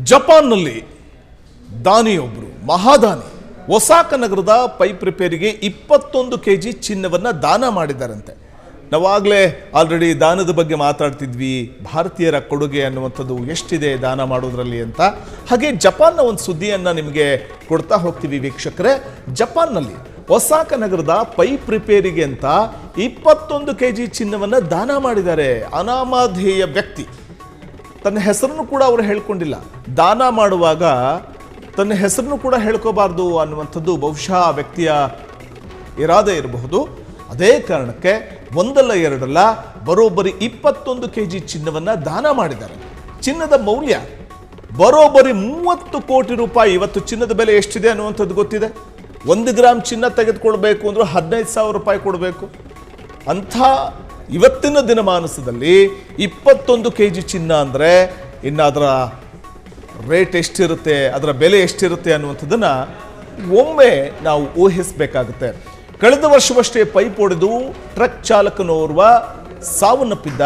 ಜಪಾನ್ನಲ್ಲಿ ದಾನಿಯೊಬ್ಬರು ಮಹಾದಾನಿ ಒಸಾಕ ನಗರದ ಪೈಪ್ ರಿಪೇರಿಗೆ 21 kg ಚಿನ್ನವನ್ನು ದಾನ ಮಾಡಿದ್ದಾರಂತೆ. ನಾವಾಗಲೇ ಆಲ್ರೆಡಿ ದಾನದ ಬಗ್ಗೆ ಮಾತಾಡ್ತಿದ್ವಿ, ಭಾರತೀಯರ ಕೊಡುಗೆ ಅನ್ನುವಂಥದ್ದು ಎಷ್ಟಿದೆ ದಾನ ಮಾಡೋದ್ರಲ್ಲಿ ಅಂತ. ಹಾಗೆ ಜಪಾನ್ನ ಒಂದು ಸುದ್ದಿಯನ್ನು ನಿಮಗೆ ಕೊಡ್ತಾ ಹೋಗ್ತೀವಿ ವೀಕ್ಷಕರೇ. ಜಪಾನ್ನಲ್ಲಿ ಒಸಾಕ ನಗರದ ಪೈಪ್ ರಿಪೇರಿಗೆ ಅಂತ 21 kg ಚಿನ್ನವನ್ನು ದಾನ ಮಾಡಿದ್ದಾರೆ ಅನಾಮಧೇಯ ವ್ಯಕ್ತಿ. ತನ್ನ ಹೆಸರನ್ನು ಕೂಡ ಅವರು ಹೇಳ್ಕೊಂಡಿಲ್ಲ. ದಾನ ಮಾಡುವಾಗ ತನ್ನ ಹೆಸರನ್ನು ಕೂಡ ಹೇಳ್ಕೋಬಾರ್ದು ಅನ್ನುವಂಥದ್ದು ಬಹುಶಃ ಆ ವ್ಯಕ್ತಿಯ ಇರಾದೆ ಇರಬಹುದು. ಅದೇ ಕಾರಣಕ್ಕೆ ಒಂದಲ್ಲ ಎರಡಲ್ಲ ಬರೋಬ್ಬರಿ 21 kg ಚಿನ್ನವನ್ನು ದಾನ ಮಾಡಿದ್ದಾರೆ. ಚಿನ್ನದ ಮೌಲ್ಯ ಬರೋಬ್ಬರಿ 30 ಕೋಟಿ ರೂಪಾಯಿ. ಇವತ್ತು ಚಿನ್ನದ ಬೆಲೆ ಎಷ್ಟಿದೆ ಅನ್ನುವಂಥದ್ದು ಗೊತ್ತಿದೆ. 1 ಗ್ರಾಮ್ ಚಿನ್ನ ತೆಗೆದುಕೊಳ್ಬೇಕು ಅಂದ್ರೆ 15,000 ರೂಪಾಯಿ ಕೊಡಬೇಕು. ಅಂಥ ಇವತ್ತಿನ ದಿನಮಾನಸದಲ್ಲಿ 21 kg ಚಿನ್ನ ಅಂದರೆ ಇನ್ನು ಅದರ ರೇಟ್ ಎಷ್ಟಿರುತ್ತೆ, ಅದರ ಬೆಲೆ ಎಷ್ಟಿರುತ್ತೆ ಅನ್ನುವಂಥದ್ದನ್ನು ಒಮ್ಮೆ ನಾವು ಊಹಿಸಬೇಕಾಗುತ್ತೆ. ಕಳೆದ ವರ್ಷವಷ್ಟೇ ಪೈಪ್ ಹೊಡೆದು ಟ್ರಕ್ ಚಾಲಕನೋರ್ವ ಸಾವನ್ನಪ್ಪಿದ್ದ.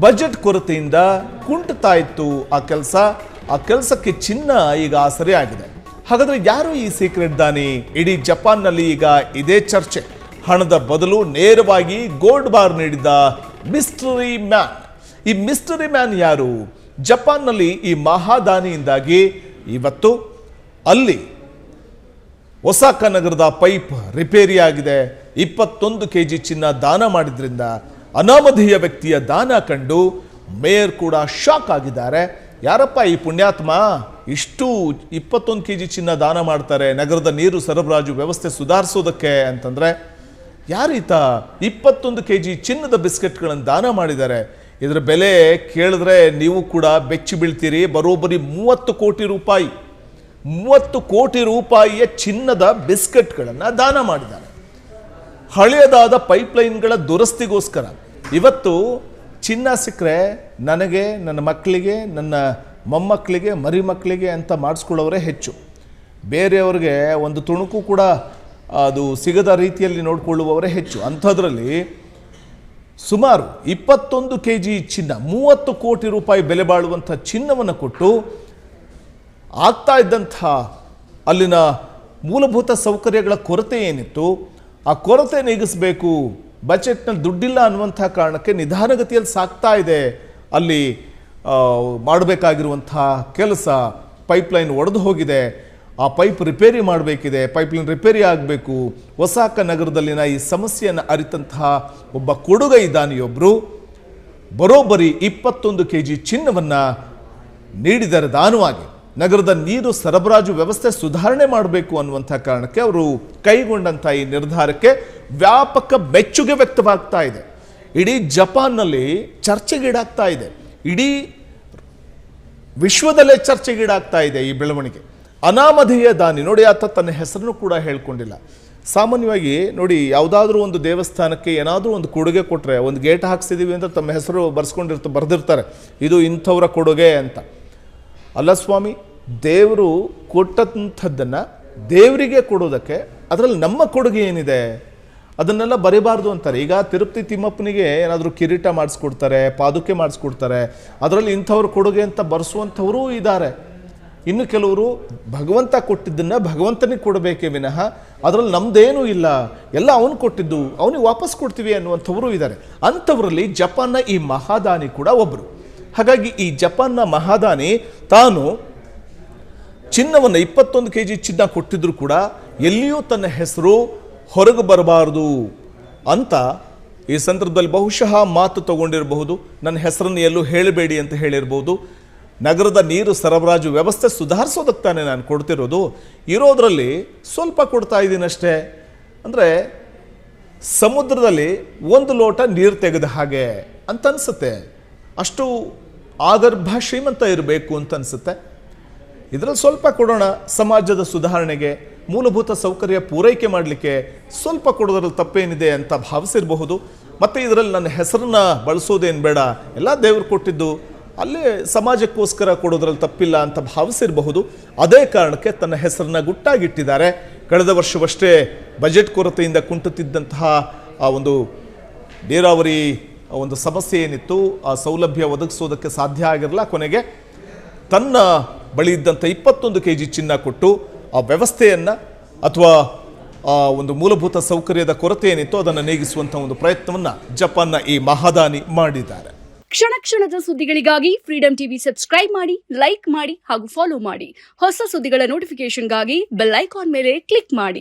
ಬಜೆಟ್ ಕೊರತೆಯಿಂದ ಕುಂಟುತ್ತಾ ಇತ್ತು ಆ ಕೆಲಸಕ್ಕೆ ಚಿನ್ನ ಈಗ ಆಸರೆಯಾಗಿದೆ. ಹಾಗಾದರೆ ಯಾರು ಈ ಸೀಕ್ರೆಟ್ ದಾನಿ? ಇಡೀ ಜಪಾನ್ನಲ್ಲಿ ಈಗ ಇದೇ ಚರ್ಚೆ. ಹಣದ ಬದಲು ನೇರವಾಗಿ ಗೋಲ್ಡ್ ಬಾರ್ ನೀಡಿದ್ದ ಮಿಸ್ಟರಿ ಮ್ಯಾನ್. ಈ ಮಿಸ್ಟರಿ ಮ್ಯಾನ್ ಯಾರು? ಜಪಾನ್ನಲ್ಲಿ ಈ ಮಹಾದಾನಿಯಿಂದಾಗಿ ಇವತ್ತು ಅಲ್ಲಿ ಒಸಾಕ ನಗರದ ಪೈಪ್ ರಿಪೇರಿ ಆಗಿದೆ. 21 kg ಚಿನ್ನ ದಾನ ಮಾಡಿದ್ರಿಂದ ಅನಾಮಧೇಯ ವ್ಯಕ್ತಿಯ ದಾನ ಕಂಡು ಮೇಯರ್ ಕೂಡ ಶಾಕ್ ಆಗಿದ್ದಾರೆ. ಯಾರಪ್ಪ ಈ ಪುಣ್ಯಾತ್ಮ ಇಷ್ಟು 21 kg ಚಿನ್ನ ದಾನ ಮಾಡ್ತಾರೆ ನಗರದ ನೀರು ಸರಬರಾಜು ವ್ಯವಸ್ಥೆ ಸುಧಾರಿಸೋದಕ್ಕೆ ಅಂತಂದ್ರೆ? ಯಾರೀತ 21 kg ಚಿನ್ನದ ಬಿಸ್ಕೆಟ್ಗಳನ್ನು ದಾನ ಮಾಡಿದ್ದಾರೆ? ಇದರ ಬೆಲೆ ಕೇಳಿದ್ರೆ ನೀವು ಕೂಡ ಬೆಚ್ಚಿ ಬೀಳ್ತೀರಿ. ಬರೋಬ್ಬರಿ 30 ಕೋಟಿ ರೂಪಾಯಿ. 30 ಕೋಟಿ ರೂಪಾಯಿಯ ಚಿನ್ನದ ಬಿಸ್ಕೆಟ್ಗಳನ್ನು ದಾನ ಮಾಡಿದ್ದಾರೆ. ಹಳೆಯದಾದ ಪೈಪ್ಲೈನ್ಗಳ ದುರಸ್ತಿಗೋಸ್ಕರ. ಇವತ್ತು ಚಿನ್ನ ಸಿಕ್ಕರೆ ನನಗೆ, ನನ್ನ ಮಕ್ಕಳಿಗೆ, ನನ್ನ ಮೊಮ್ಮಕ್ಕಳಿಗೆ, ಮರಿ ಮಕ್ಕಳಿಗೆ ಅಂತ ಮಾಡಿಸ್ಕೊಳ್ಳೋರೇ ಹೆಚ್ಚು. ಬೇರೆಯವ್ರಿಗೆ ಒಂದು ತುಣುಕು ಕೂಡ ಅದು ಸಿಗದ ರೀತಿಯಲ್ಲಿ ನೋಡಿಕೊಳ್ಳುವವರೇ ಹೆಚ್ಚು. ಅಂಥದ್ರಲ್ಲಿ ಸುಮಾರು 21 kg ಚಿನ್ನ, 30 ಕೋಟಿ ರೂಪಾಯಿ ಬೆಲೆ ಬಾಳುವಂಥ ಚಿನ್ನವನ್ನು ಕೊಟ್ಟು ಆಗ್ತಾ ಇದ್ದಂಥ ಅಲ್ಲಿನ ಮೂಲಭೂತ ಸೌಕರ್ಯಗಳ ಕೊರತೆ ಏನಿತ್ತು ಆ ಕೊರತೆ ನೀಗಿಸಬೇಕು, ಬಜೆಟ್ನಲ್ಲಿ ದುಡ್ಡಿಲ್ಲ ಅನ್ನುವಂಥ ಕಾರಣಕ್ಕೆ ನಿಧಾನಗತಿಯಲ್ಲಿ ಸಾಗ್ತಾ ಇದೆ ಅಲ್ಲಿ ಮಾಡಬೇಕಾಗಿರುವಂಥ ಕೆಲಸ. ಪೈಪ್ಲೈನ್ ಒಡೆದು ಹೋಗಿದೆ, ಆ ಪೈಪ್ ರಿಪೇರಿ ಮಾಡಬೇಕಿದೆ, ಪೈಪ್ಲೈನ್ ರಿಪೇರಿ ಆಗಬೇಕು. ಒಸಾಕ ನಗರದಲ್ಲಿನ ಈ ಸಮಸ್ಯೆಯನ್ನು ಅರಿತಂತಹ ಒಬ್ಬ ಕೊಡುಗೈ ದಾನಿಯೊಬ್ಬರು ಬರೋಬ್ಬರಿ 21 kg ಚಿನ್ನವನ್ನು ನೀಡಿದ್ದಾರೆ ದಾನವಾಗಿ. ನಗರದ ನೀರು ಸರಬರಾಜು ವ್ಯವಸ್ಥೆ ಸುಧಾರಣೆ ಮಾಡಬೇಕು ಅನ್ನುವಂಥ ಕಾರಣಕ್ಕೆ ಅವರು ಕೈಗೊಂಡಂಥ ಈ ನಿರ್ಧಾರಕ್ಕೆ ವ್ಯಾಪಕ ಮೆಚ್ಚುಗೆ ವ್ಯಕ್ತವಾಗ್ತಾ ಇದೆ. ಇಡೀ ಜಪಾನ್ನಲ್ಲಿ ಚರ್ಚೆಗೀಡಾಗ್ತಾ ಇದೆ. ಇಡೀ ವಿಶ್ವದಲ್ಲೇ ಚರ್ಚೆಗೀಡಾಗ್ತಾ ಇದೆ ಈ ಬೆಳವಣಿಗೆ. ಅನಾಮಧೇಯ ದಾನಿ ನೋಡಿ, ಆತ ತನ್ನ ಹೆಸರನ್ನು ಕೂಡ ಹೇಳ್ಕೊಂಡಿಲ್ಲ. ಸಾಮಾನ್ಯವಾಗಿ ನೋಡಿ, ಯಾವುದಾದ್ರೂ ಒಂದು ದೇವಸ್ಥಾನಕ್ಕೆ ಏನಾದರೂ ಒಂದು ಕೊಡುಗೆ ಕೊಟ್ಟರೆ, ಒಂದು ಗೇಟ್ ಹಾಕ್ಸಿದೀವಿ ಅಂತ ತಮ್ಮ ಹೆಸರು ಬರೆದಿರ್ತಾರೆ, ಇದು ಇಂಥವರ ಕೊಡುಗೆ ಅಂತ. ಅಲ್ಲ ಸ್ವಾಮಿ, ದೇವರು ಕೊಟ್ಟಂಥದ್ದನ್ನು ದೇವರಿಗೆ ಕೊಡೋದಕ್ಕೆ ಅದರಲ್ಲಿ ನಮ್ಮ ಕೊಡುಗೆ ಏನಿದೆ ಅದನ್ನೆಲ್ಲ ಬರೀಬಾರ್ದು ಅಂತಾರೆ. ಈಗ ತಿರುಪತಿ ತಿಮ್ಮಪ್ಪನಿಗೆ ಏನಾದರೂ ಕಿರೀಟ ಮಾಡಿಸ್ಕೊಡ್ತಾರೆ, ಪಾದುಕೆ ಮಾಡಿಸ್ಕೊಡ್ತಾರೆ, ಅದರಲ್ಲಿ ಇಂಥವ್ರ ಕೊಡುಗೆ ಅಂತ ಬರೆಸುವಂಥವರು ಇದ್ದಾರೆ. ಇನ್ನು ಕೆಲವರು ಭಗವಂತ ಕೊಟ್ಟಿದ್ದನ್ನು ಭಗವಂತನಿಗೆ ಕೊಡಬೇಕೇ ವಿನಃ ಅದರಲ್ಲಿ ನಮ್ದೇನೂ ಇಲ್ಲ, ಎಲ್ಲ ಅವನು ಕೊಟ್ಟಿದ್ದು ಅವನಿಗೆ ವಾಪಸ್ ಕೊಡ್ತೀವಿ ಅನ್ನುವಂಥವರು ಇದ್ದಾರೆ. ಅಂಥವರಲ್ಲಿ ಜಪಾನ್ನ ಈ ಮಹಾದಾನಿ ಕೂಡ ಒಬ್ಬರು. ಹಾಗಾಗಿ ಈ ಜಪಾನ್ನ ಮಹಾದಾನಿ ತಾನು ಚಿನ್ನವನ್ನು 21 kg ಚಿನ್ನ ಕೊಟ್ಟಿದ್ರು ಕೂಡ ಎಲ್ಲಿಯೂ ತನ್ನ ಹೆಸರು ಹೊರಗೆ ಬರಬಾರದು ಅಂತ ಈ ಸಂದರ್ಭದಲ್ಲಿ ಬಹುಶಃ ಮಾತು ತಗೊಂಡಿರಬಹುದು. ನನ್ನ ಹೆಸರನ್ನು ಎಲ್ಲೂ ಹೇಳಬೇಡಿ ಅಂತ ಹೇಳಿರ್ಬೋದು. ನಗರದ ನೀರು ಸರಬರಾಜು ವ್ಯವಸ್ಥೆ ಸುಧಾರಿಸೋದಕ್ಕೆ ತಾನೇ ನಾನು ಕೊಡ್ತಿರೋದು, ಇರೋದ್ರಲ್ಲಿ ಸ್ವಲ್ಪ ಕೊಡ್ತಾ ಇದ್ದೀನಿ ಅಷ್ಟೇ. ಅಂದರೆ ಸಮುದ್ರದಲ್ಲಿ 1 ಲೋಟ ನೀರು ತೆಗೆದ ಹಾಗೆ ಅಂತ ಅನಿಸುತ್ತೆ. ಅಷ್ಟು ಆಗರ್ಭ ಶ್ರೀಮಂತ ಇರಬೇಕು ಅಂತ ಅನಿಸುತ್ತೆ. ಇದರಲ್ಲಿ ಸ್ವಲ್ಪ ಕೊಡೋಣ, ಸಮಾಜದ ಸುಧಾರಣೆಗೆ, ಮೂಲಭೂತ ಸೌಕರ್ಯ ಪೂರೈಕೆ ಮಾಡಲಿಕ್ಕೆ ಸ್ವಲ್ಪ ಕೊಡೋದ್ರಲ್ಲಿ ತಪ್ಪೇನಿದೆ ಅಂತ ಭಾವಿಸಿರಬಹುದು. ಮತ್ತು ಇದರಲ್ಲಿ ನನ್ನ ಹೆಸರನ್ನ ಬಳಸೋದೇನು ಬೇಡ, ಎಲ್ಲ ದೇವರು ಕೊಟ್ಟಿದ್ದು, ಅಲ್ಲೇ ಸಮಾಜಕ್ಕೋಸ್ಕರ ಕೊಡೋದ್ರಲ್ಲಿ ತಪ್ಪಿಲ್ಲ ಅಂತ ಭಾವಿಸಿರಬಹುದು. ಅದೇ ಕಾರಣಕ್ಕೆ ತನ್ನ ಹೆಸರನ್ನ ಗುಟ್ಟಾಗಿಟ್ಟಿದ್ದಾರೆ. ಕಳೆದ ವರ್ಷವಷ್ಟೇ ಬಜೆಟ್ ಕೊರತೆಯಿಂದ ಕುಂಟುತ್ತಿದ್ದಂತಹ ಆ ಒಂದು ನೀರಾವರಿ ಒಂದು ಸಮಸ್ಯೆ ಏನಿತ್ತು, ಆ ಸೌಲಭ್ಯ ಒದಗಿಸೋದಕ್ಕೆ ಸಾಧ್ಯ ಆಗಿರಲ್ಲ. ಕೊನೆಗೆ ತನ್ನ ಬಳಿ ಇದ್ದಂಥ 21 ಕೆಜಿ ಚಿನ್ನ ಕೊಟ್ಟು ಆ ವ್ಯವಸ್ಥೆಯನ್ನು ಅಥವಾ ಆ ಒಂದು ಮೂಲಭೂತ ಸೌಕರ್ಯದ ಕೊರತೆ ಏನಿತ್ತು ಅದನ್ನು ನೀಗಿಸುವಂಥ ಒಂದು ಪ್ರಯತ್ನವನ್ನು ಜಪಾನ್ನ ಈ ಮಹಾದಾನಿ ಮಾಡಿದ್ದಾರೆ. ಕ್ಷಣ ಕ್ಷಣದ ಸುದ್ದಿಗಳಿಗಾಗಿ ಫ್ರೀಡಂ ಟಿವಿ ಸಬ್ಸ್ಕ್ರೈಬ್ ಮಾಡಿ, ಲೈಕ್ ಮಾಡಿ ಹಾಗೂ ಫಾಲೋ ಮಾಡಿ. ಹೊಸ ಸುದ್ದಿಗಳ ನೋಟಿಫಿಕೇಶನ್ಗಾಗಿ ಬೆಲ್ ಐಕಾನ್ ಮೇಲೆ ಕ್ಲಿಕ್ ಮಾಡಿ.